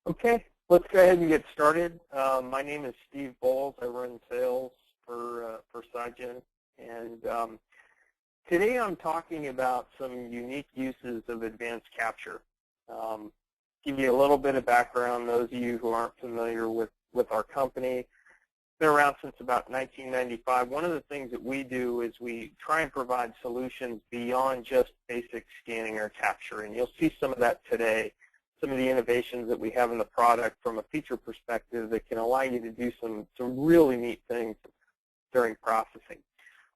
Okay, let's go ahead and get started. My name is Steve Bowles. I run sales for PSIGEN, and today I'm talking about some unique uses of advanced capture. Give you a little bit of background, those of you who aren't familiar with our company. Been around since about 1995. One of the things that we do is we try and provide solutions beyond just basic scanning or capture, and you'll see some of that today. Some of the innovations that we have in the product from a feature perspective that can allow you to do some really neat things during processing.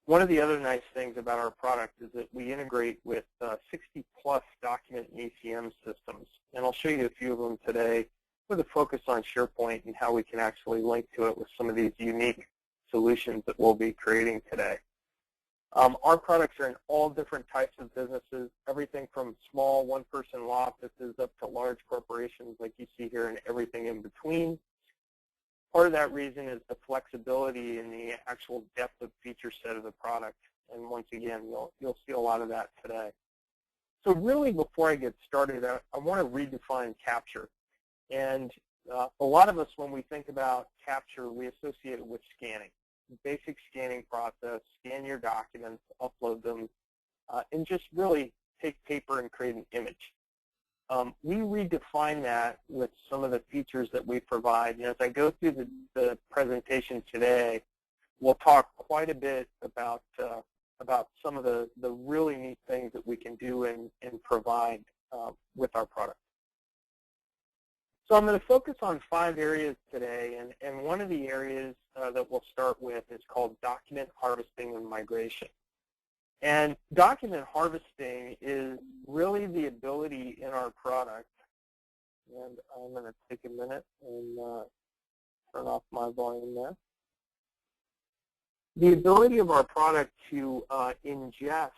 One of the other nice things about our product is that we integrate with 60-plus document and ECM systems, and I'll show you a few of them today with a focus on SharePoint and how we can actually link to it with some of these unique solutions that we'll be creating today. Our products are in all different types of businesses, everything from small one-person law offices up to large corporations like you see here and everything in between. Part of that reason is the flexibility and the actual depth of feature set of the product. And once again, you'll see a lot of that today. So really, before I get started, I want to redefine capture. And a lot of us, when we think about capture, we associate it with scanning. Basic scanning process, scan your documents, upload them, and just really take paper and create an image. We redefine that with some of the features that we provide. And as I go through the presentation today, we'll talk quite a bit about some of the really neat things that we can do and provide with our product. So I'm going to focus on 5 areas today, and one of the areas that we'll start with is called document harvesting and migration. And document harvesting is really the ability in our product, and I'm going to take a minute and turn off my volume there. The ability of our product to ingest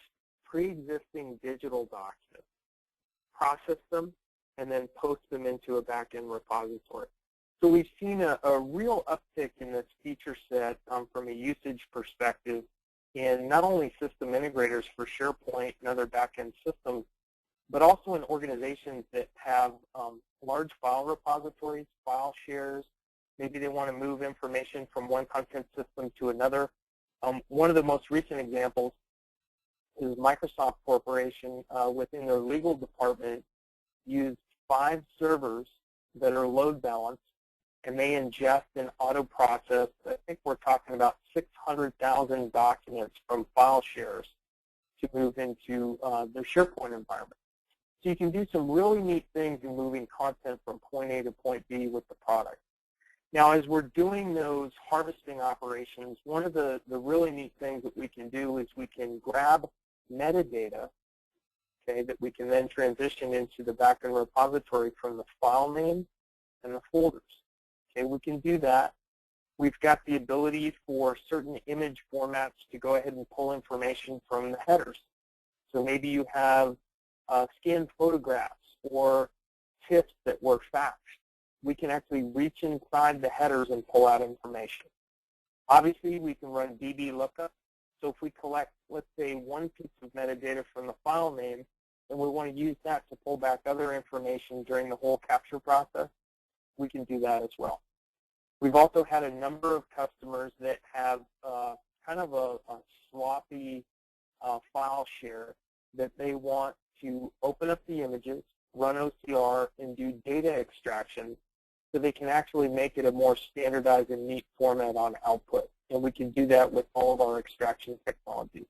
pre-existing digital documents, process them, and then post them into a back-end repository. So we've seen a real uptick in this feature set from a usage perspective in not only system integrators for SharePoint and other back-end systems, but also in organizations that have large file repositories, file shares. Maybe they want to move information from one content system to another. One of the most recent examples is Microsoft Corporation within their legal department used 5 servers that are load balanced, and they ingest and auto-process, I think we're talking about 600,000 documents from file shares to move into their SharePoint environment. So you can do some really neat things in moving content from point A to point B with the product. Now, as we're doing those harvesting operations, one of the really neat things that we can do is we can grab metadata, okay, that we can then transition into the backend repository from the file name and the folders. Okay, we can do that. We've got the ability for certain image formats to go ahead and pull information from the headers. So maybe you have scanned photographs or TIFFs that were faxed. We can actually reach inside the headers and pull out information. Obviously, we can run DB lookup. So if we collect, let's say, one piece of metadata from the file name, and we want to use that to pull back other information during the whole capture process, we can do that as well. We've also had a number of customers that have kind of a sloppy file share that they want to open up the images, run OCR, and do data extraction so they can actually make it a more standardized and neat format on output. And we can do that with all of our extraction technologies.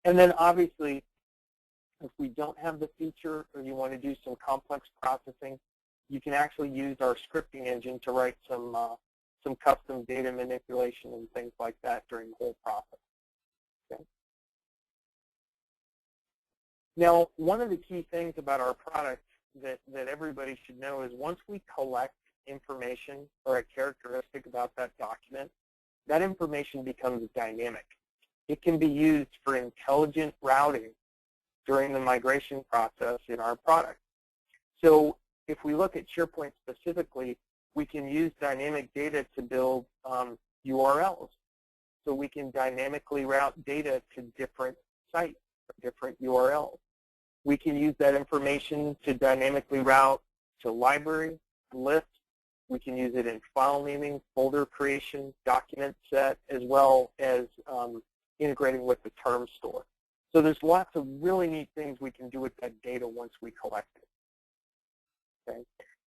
And then obviously, if we don't have the feature or you want to do some complex processing, you can actually use our scripting engine to write some custom data manipulation and things like that during the whole process. Okay. Now, one of the key things about our product that everybody should know is once we collect information or a characteristic about that document, that information becomes dynamic. It can be used for intelligent routing during the migration process in our product. So if we look at SharePoint specifically, we can use dynamic data to build URLs. So we can dynamically route data to different sites, different URLs. We can use that information to dynamically route to library, lists. We can use it in file naming, folder creation, document set, as well as integrating with the term store. So there's lots of really neat things we can do with that data once we collect it. Okay.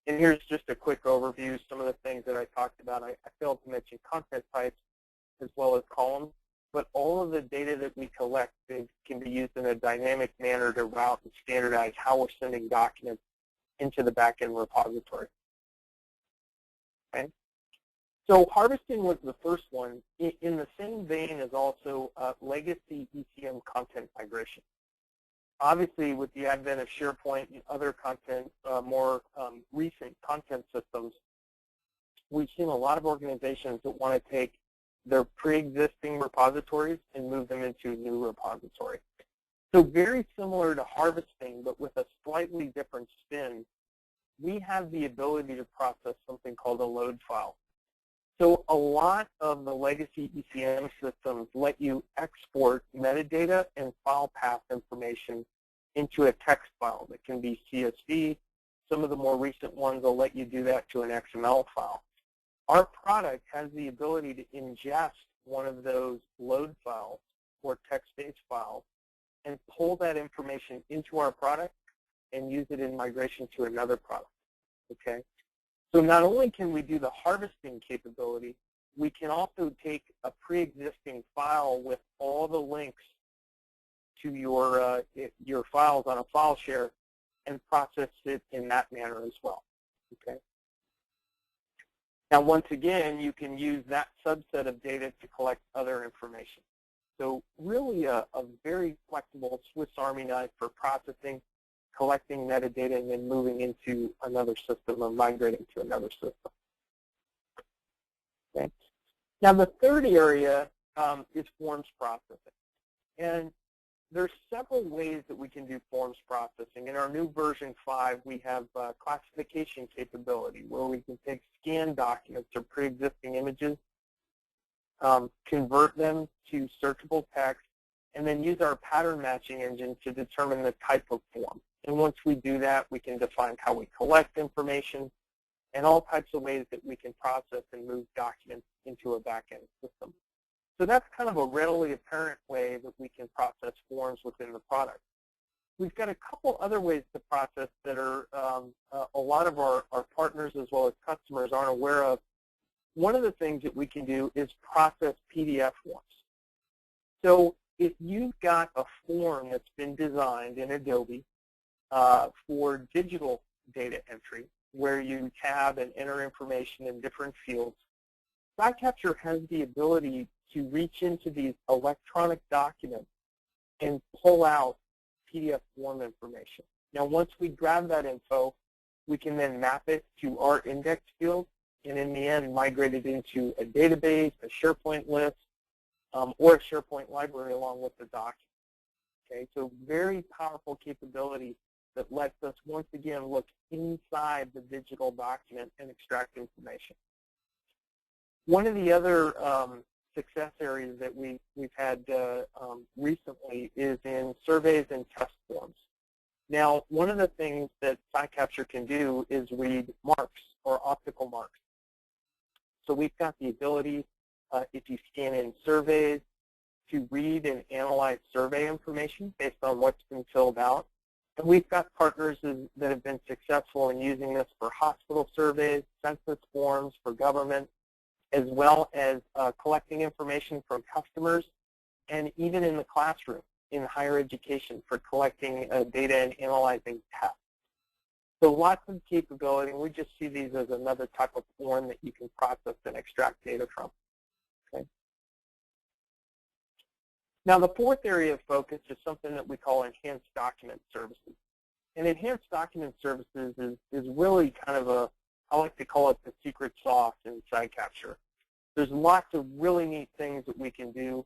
And here's just a quick overview. Some of the things that I talked about. I failed to mention content types as well as columns, but all of the data that we collect can be used in a dynamic manner to route and standardize how we're sending documents into the back-end repository. Okay. So harvesting was the first one. In the same vein as also legacy ECM content migration. Obviously, with the advent of SharePoint and other content, more recent content systems, we've seen a lot of organizations that want to take their pre-existing repositories and move them into a new repository. So very similar to harvesting, but with a slightly different spin, we have the ability to process something called a load file. So a lot of the legacy ECM systems let you export metadata and file path information into a text file that can be CSV. Some of the more recent ones will let you do that to an XML file. Our product has the ability to ingest one of those load files or text-based files and pull that information into our product and use it in migration to another product. Okay? So not only can we do the harvesting capability, we can also take a pre-existing file with all the links to your files on a file share and process it in that manner as well. Okay. Now, once again, you can use that subset of data to collect other information. So really a very flexible Swiss Army knife for processing, collecting metadata, and then moving into another system or migrating to another system. Okay. Now, the third area is forms processing. And there's several ways that we can do forms processing. In our new version 5, we have classification capability where we can take scanned documents or pre-existing images, convert them to searchable text, and then use our pattern matching engine to determine the type of form. And once we do that, we can define how we collect information and all types of ways that we can process and move documents into a back-end system. So that's kind of a readily apparent way that we can process forms within the product. We've got a couple other ways to process that are a lot of our partners as well as customers aren't aware of. One of the things that we can do is process PDF forms. So if you've got a form that's been designed in Adobe for digital data entry, where you tab and enter information in different fields, SciCapture has the ability to reach into these electronic documents and pull out PDF form information. Now, once we grab that info, we can then map it to our index field, and in the end, migrate it into a database, a SharePoint list, or a SharePoint library along with the document. Okay, so very powerful capability that lets us once again look inside the digital document and extract information. One of the other success areas that we've had recently is in surveys and test forms. Now, one of the things that SciCapture can do is read marks or optical marks. So we've got the ability, if you scan in surveys, to read and analyze survey information based on what's been filled out. And we've got partners that have been successful in using this for hospital surveys, census forms for government, as well as collecting information from customers, and even in the classroom in higher education for collecting data and analyzing tests. So lots of capability, and we just see these as another type of form that you can process and extract data from. Okay. Now, the fourth area of focus is something that we call enhanced document services. And enhanced document services is really kind of a, I like to call it the secret sauce in SciCapture. There's lots of really neat things that we can do.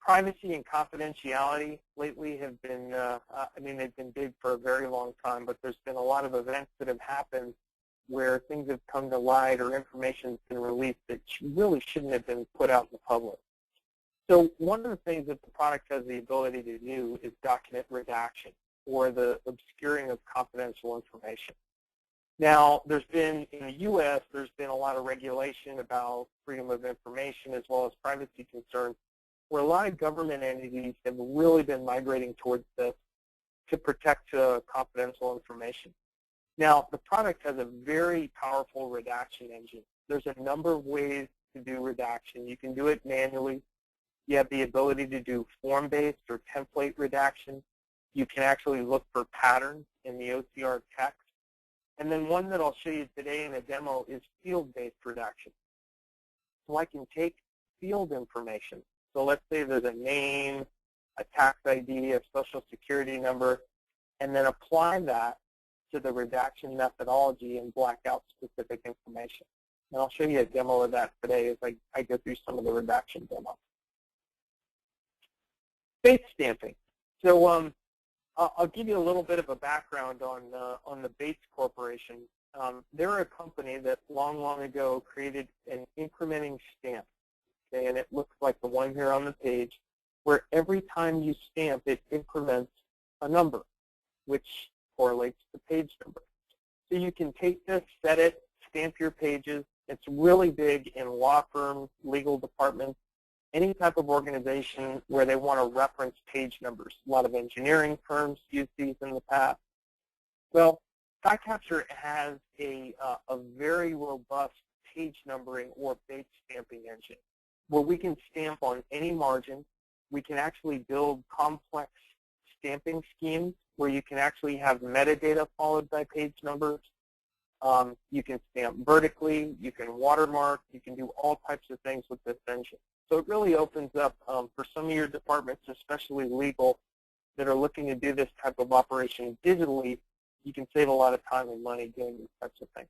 Privacy and confidentiality lately have been, I mean, they've been big for a very long time, but there's been a lot of events that have happened where things have come to light or information has been released that really shouldn't have been put out in the public. So one of the things that the product has the ability to do is document redaction, or the obscuring of confidential information. Now, there's been, in the U.S., there's been a lot of regulation about freedom of information as well as privacy concerns, where a lot of government entities have really been migrating towards this to protect confidential information. Now, the product has a very powerful redaction engine. There's a number of ways to do redaction. You can do it manually. You have the ability to do form-based or template redaction. You can actually look for patterns in the OCR text. And then one that I'll show you today in a demo is field-based redaction. So I can take field information. So let's say there's a name, a tax ID, a social security number, and then apply that to the redaction methodology and black out specific information. And I'll show you a demo of that today as I go through some of the redaction demos. Base stamping. So I'll give you a little bit of a background on the Bates Corporation. They're a company that long ago created an incrementing stamp, okay, and it looks like the one here on the page, where every time you stamp, it increments a number, which correlates to page number. So you can take this, set it, stamp your pages. It's really big in law firms, legal departments, any type of organization where they want to reference page numbers. A lot of engineering firms use these in the past. Well, SciCapture has a very robust page numbering or base stamping engine where we can stamp on any margin. We can actually build complex stamping schemes where you can actually have metadata followed by page numbers. You can stamp vertically, you can watermark, you can do all types of things with this engine. So it really opens up for some of your departments, especially legal, that are looking to do this type of operation digitally. You can save a lot of time and money doing these types of things.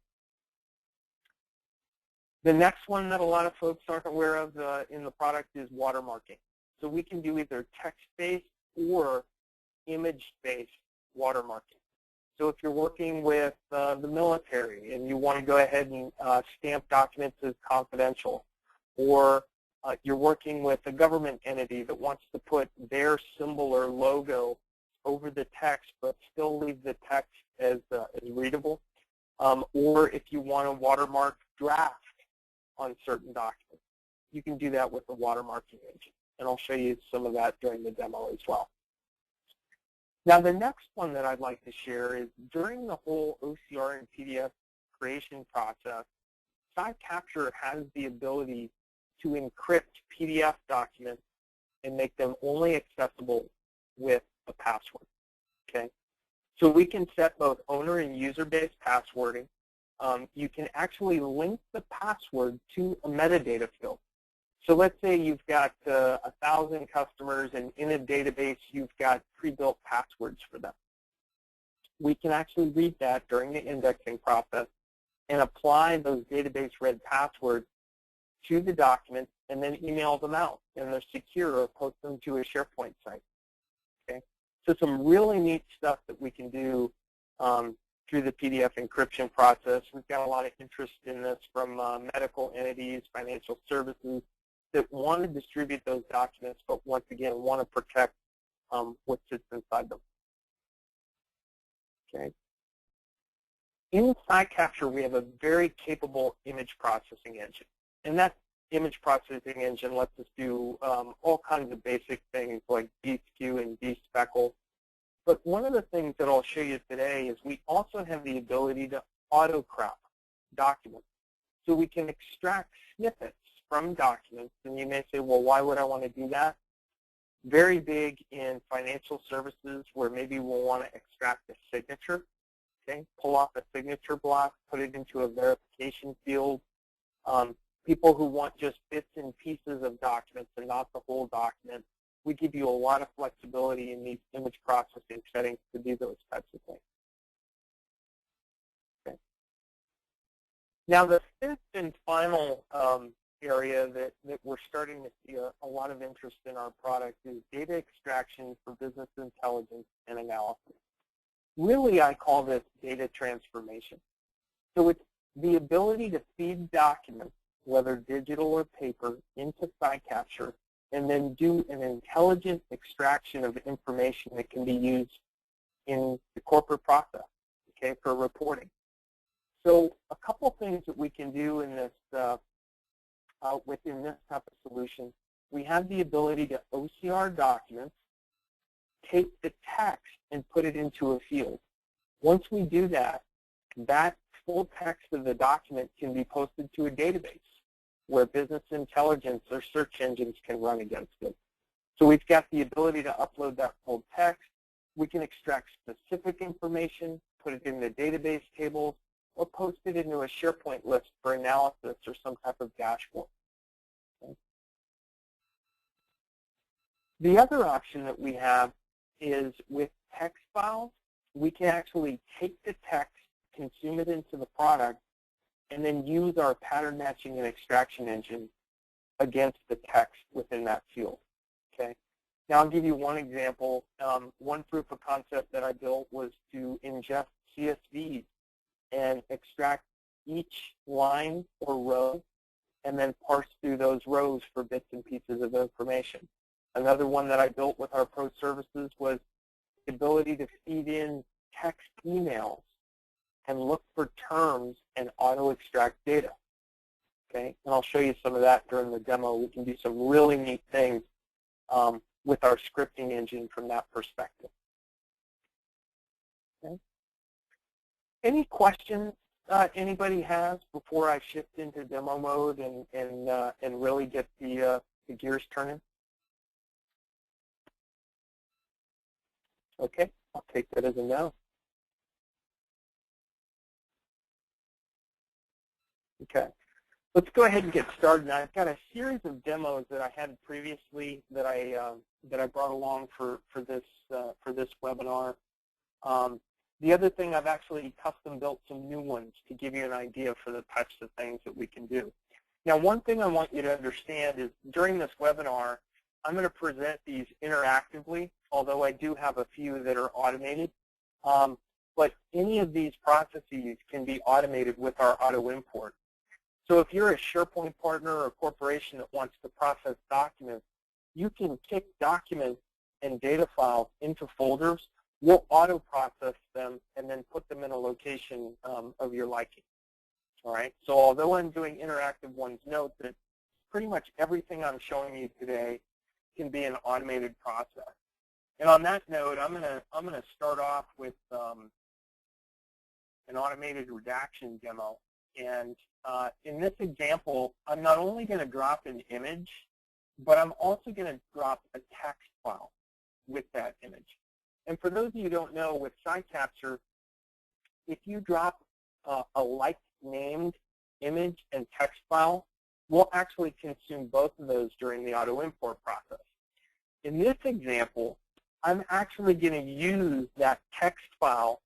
The next one that a lot of folks aren't aware of in the product is watermarking. So we can do either text-based or image-based watermarking. So if you're working with the military and you want to go ahead and stamp documents as confidential, or you're working with a government entity that wants to put their symbol or logo over the text but still leave the text as readable, or if you want to watermark draft on certain documents, you can do that with the watermarking engine. And I'll show you some of that during the demo as well. Now, the next one that I'd like to share is during the whole OCR and PDF creation process, SciCapture has the ability to encrypt PDF documents and make them only accessible with a password, okay? So we can set both owner and user-based passwording. You can actually link the password to a metadata field. So let's say you've got 1,000 customers, and in a database you've got pre-built passwords for them. We can actually read that during the indexing process and apply those database-read passwords to the documents and then email them out, and they're secure, or post them to a SharePoint site. Okay? So some really neat stuff that we can do through the PDF encryption process. We've got a lot of interest in this from medical entities, financial services, that want to distribute those documents, but once again want to protect what sits inside them. Okay. In SciCapture, we have a very capable image processing engine, and that image processing engine lets us do all kinds of basic things like deskew and despeckle. But one of the things that I'll show you today is we also have the ability to auto-crop documents. So we can extract snippets from documents, and you may say, well, why would I want to do that? Very big in financial services where maybe we'll want to extract a signature, okay? Pull off a signature block, put it into a verification field. People who want just bits and pieces of documents and not the whole document, we give you a lot of flexibility in these image processing settings to do those types of things. Okay. Now, the fifth and final area that we're starting to see a lot of interest in our product is data extraction for business intelligence and analysis. Really, I call this data transformation. So it's the ability to feed documents, whether digital or paper, into SciCapture, and then do an intelligent extraction of information that can be used in the corporate process, okay, for reporting. So a couple things that we can do in this within this type of solution. We have the ability to OCR documents, take the text, and put it into a field. Once we do that, that full text of the document can be posted to a database where business intelligence or search engines can run against it. So we've got the ability to upload that full text. We can extract specific information, put it in the database tables, or post it into a SharePoint list for analysis or some type of dashboard. Okay. The other option that we have is with text files, we can actually take the text, consume it into the product, and then use our pattern matching and extraction engine against the text within that field. Okay. Now I'll give you one example. One proof of concept that I built was to ingest CSVs and extract each line or row and then parse through those rows for bits and pieces of information. Another one that I built with our pro services was the ability to feed in text emails and look for terms and auto-extract data. Okay, and I'll show you some of that during the demo. We can do some really neat things with our scripting engine from that perspective. Okay. Any questions anybody has before I shift into demo mode and really get the gears turning? Okay, I'll take that as a no. Okay, let's go ahead and get started. Now, I've got a series of demos that I had previously that I brought along for this webinar. The other thing, I've actually custom built some new ones to give you an idea for the types of things that we can do. Now, one thing I want you to understand is during this webinar, I'm going to present these interactively, although I do have a few that are automated. But any of these processes can be automated with our auto import. So if you're a SharePoint partner or a corporation that wants to process documents, you can kick documents and data files into folders. We'll auto-process them and then put them in a location of your liking. All right. So although I'm doing interactive ones, note that pretty much everything I'm showing you today can be an automated process. And on that note, I'm gonna start off with an automated redaction demo. And in this example, I'm not only going to drop an image, but I'm also going to drop a text file with that image. And for those of you who don't know, with SciCapture, if you drop a like-named image and text file, we'll actually consume both of those during the auto import process. In this example, I'm actually going to use that text file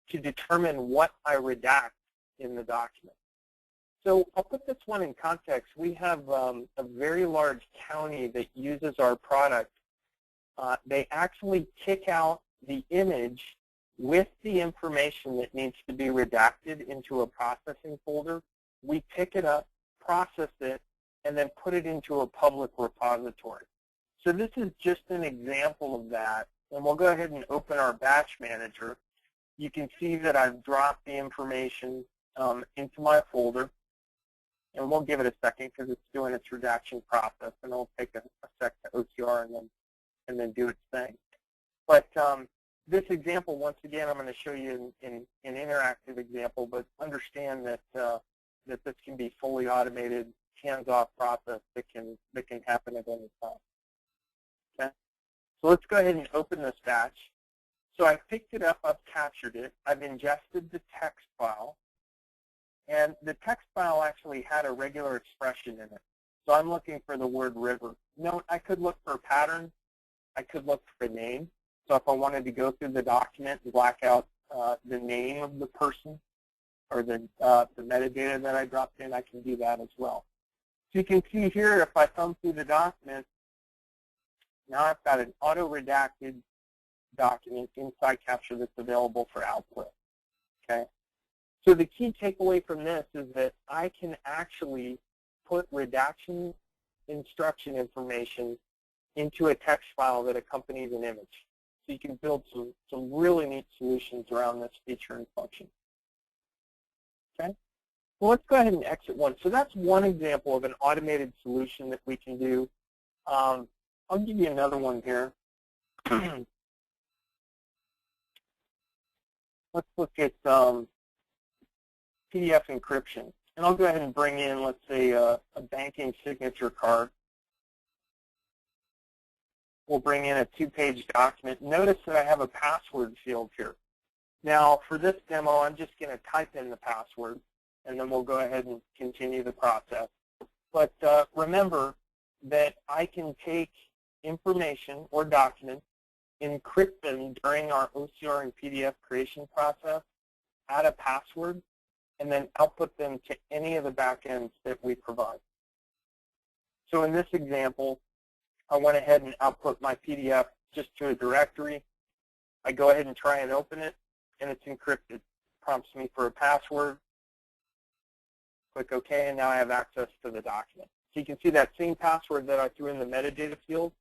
to determine what I redact in the document. So I'll put this one in context. We have a very large county that uses our product. They actually kick out the image with the information that needs to be redacted into a processing folder. We pick it up, process it, and then put it into a public repository. So this is just an example of that. And we'll go ahead and open our batch manager. You can see that I've dropped the information into my folder. And we'll give it a second because it's doing its redaction process, and it'll take a sec to OCR and then do its thing. But this example, once again, I'm going to show you in an interactive example, but understand that that this can be fully automated, hands-off process that can happen at any time. Okay, so let's go ahead and open this batch. So I've picked it up, I've captured it, I've ingested the text file. And the text file actually had a regular expression in it. So I'm looking for the word river. Note, I could look for a pattern. I could look for a name. So if I wanted to go through the document and black out the name of the person or the metadata that I dropped in, I can do that as well. So you can see here, if I thumb through the document, now I've got an auto-redacted document in SciCapture that's available for output. Okay. So the key takeaway from this is that I can actually put redaction instruction information into a text file that accompanies an image. So you can build some really neat solutions around this feature and function. Okay. Well, let's go ahead and exit one. So that's one example of an automated solution that we can do. I'll give you another one here. Let's look at PDF encryption. And I'll go ahead and bring in, let's say, a banking signature card. We'll bring in a 2-page document. Notice that I have a password field here. Now, for this demo, I'm just going to type in the password, and then we'll go ahead and continue the process. But remember that I can take information or documents, encrypt them during our OCR and PDF creation process, add a password, and then output them to any of the backends that we provide. So in this example, I went ahead and output my PDF just to a directory. I go ahead and try and open it, and it's encrypted. Prompts me for a password. Click OK, and now I have access to the document. So you can see that same password that I threw in the metadata field,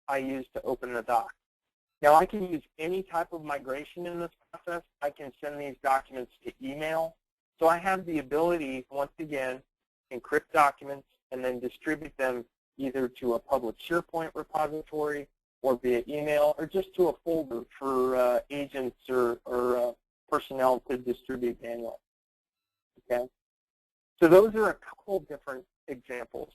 I used to open the doc. Now I can use any type of migration in this process. I can send these documents to email. So I have the ability, once again, encrypt documents and then distribute them either to a public SharePoint repository or via email or just to a folder for agents or personnel to distribute manually. Okay? So those are a couple different examples.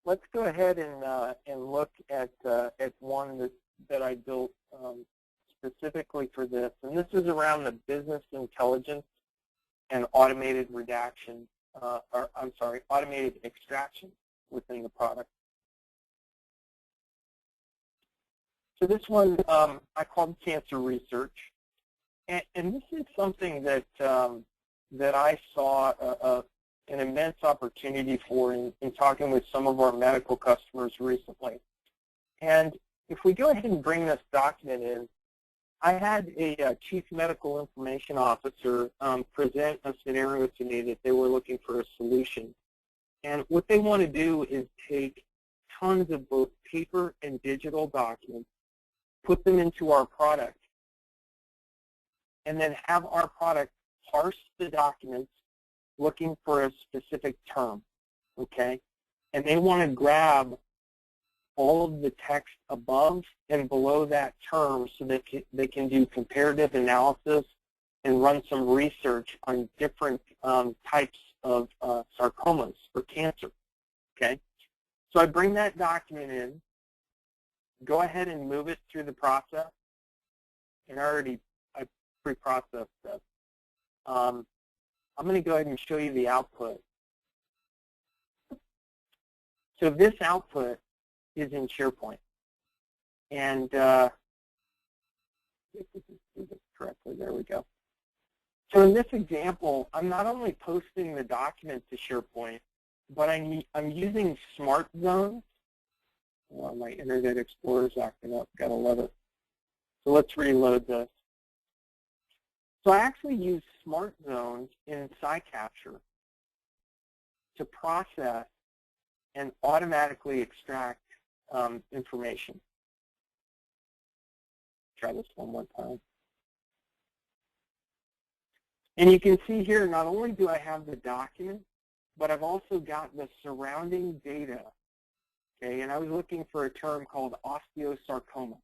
Let's go ahead and look at one that I built specifically for this, and this is around the business intelligence and automated redaction, automated extraction within the product. So this one I called cancer research, and this is something that that I saw an immense opportunity for in talking with some of our medical customers recently. And if we go ahead and bring this document in, I had a chief medical information officer present a scenario to me that they were looking for a solution. And what they want to do is take tons of both paper and digital documents, put them into our product, and then have our product parse the documents looking for a specific term, okay? And they want to grab all of the text above and below that term so that they can do comparative analysis and run some research on different types of sarcomas or cancer, okay? So I bring that document in, go ahead and move it through the process, and I pre-processed this. I'm going to go ahead and show you the output. So this output is in SharePoint. And if this is correctly, there we go. So in this example, I'm not only posting the document to SharePoint, but I'm using smart zones. Oh, my Internet Explorer is acting up. Gotta love it. So let's reload this. So I actually use smart zones in SciCapture to process and automatically extract information. Try this one more time. And you can see here, not only do I have the document, but I've also got the surrounding data. Okay, and I was looking for a term called osteosarcoma.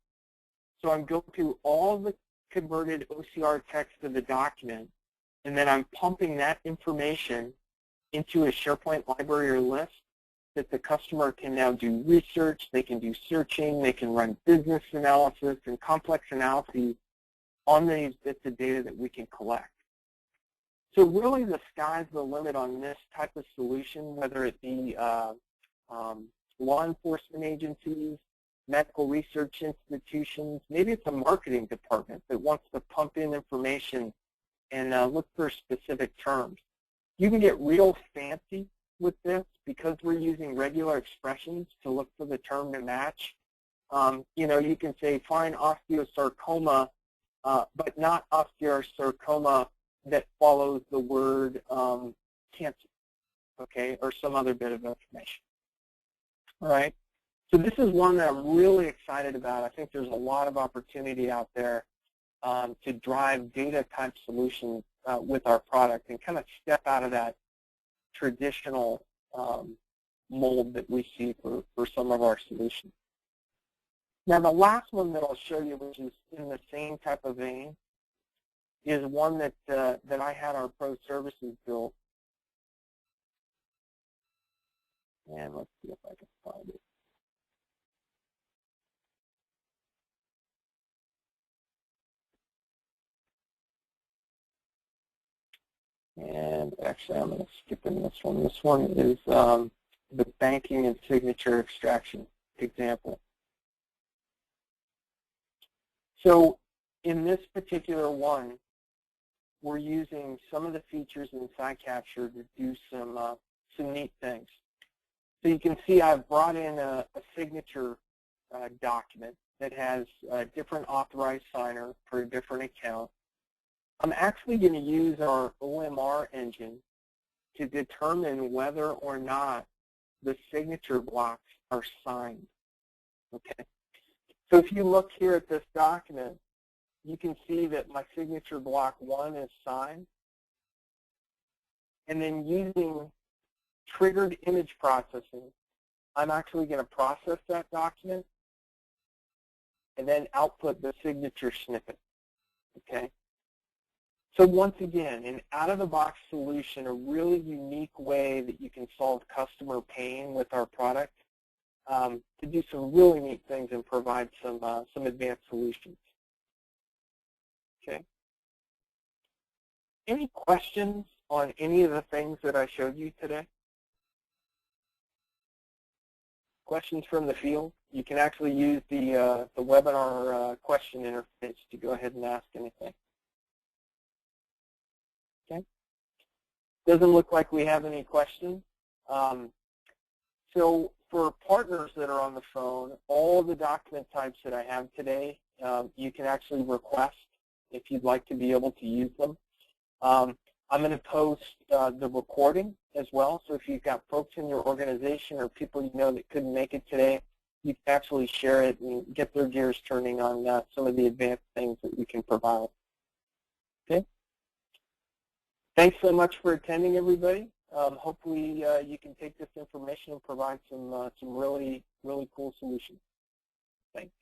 So I'm going through all the converted OCR text of the document, and then I'm pumping that information into a SharePoint library or list that the customer can now do research, they can do searching, they can run business analysis and complex analyses on these bits of data that we can collect. So really the sky's the limit on this type of solution, whether it be law enforcement agencies, medical research institutions, maybe it's a marketing department that wants to pump in information and look for specific terms. You can get real fancy with this because we're using regular expressions to look for the term to match. You know, you can say find osteosarcoma, but not osteosarcoma that follows the word cancer, okay, or some other bit of information. All right. So this is one that I'm really excited about. I think there's a lot of opportunity out there. to drive data type solutions with our product and kind of step out of that traditional mold that we see for some of our solutions. Now, the last one that I'll show you, which is in the same type of vein, is one that I had our pro services build. And let's see if I can find it. And actually, I'm going to skip in this one. This one is the banking and signature extraction example. So in this particular one, we're using some of the features in SideCapture to do some neat things. So you can see I've brought in a signature document that has a different authorized signer for a different account. I'm actually going to use our OMR engine to determine whether or not the signature blocks are signed. Okay. So if you look here at this document, you can see that my signature block 1 is signed. And then using triggered image processing, I'm actually going to process that document and then output the signature snippet. Okay. So once again, an out-of-the-box solution, a really unique way that you can solve customer pain with our product to do some really neat things and provide some advanced solutions. Okay. Any questions on any of the things that I showed you today? Questions from the field? You can actually use the webinar question interface to go ahead and ask anything. Okay. Doesn't look like we have any questions. So for partners that are on the phone, all the document types that I have today, you can actually request if you'd like to be able to use them. I'm going to post the recording as well. So if you've got folks in your organization or people you know that couldn't make it today, you can actually share it and get their gears turning on some of the advanced things that we can provide. Okay. Thanks so much for attending, everybody. Hopefully you can take this information and provide some really cool solutions. Thanks.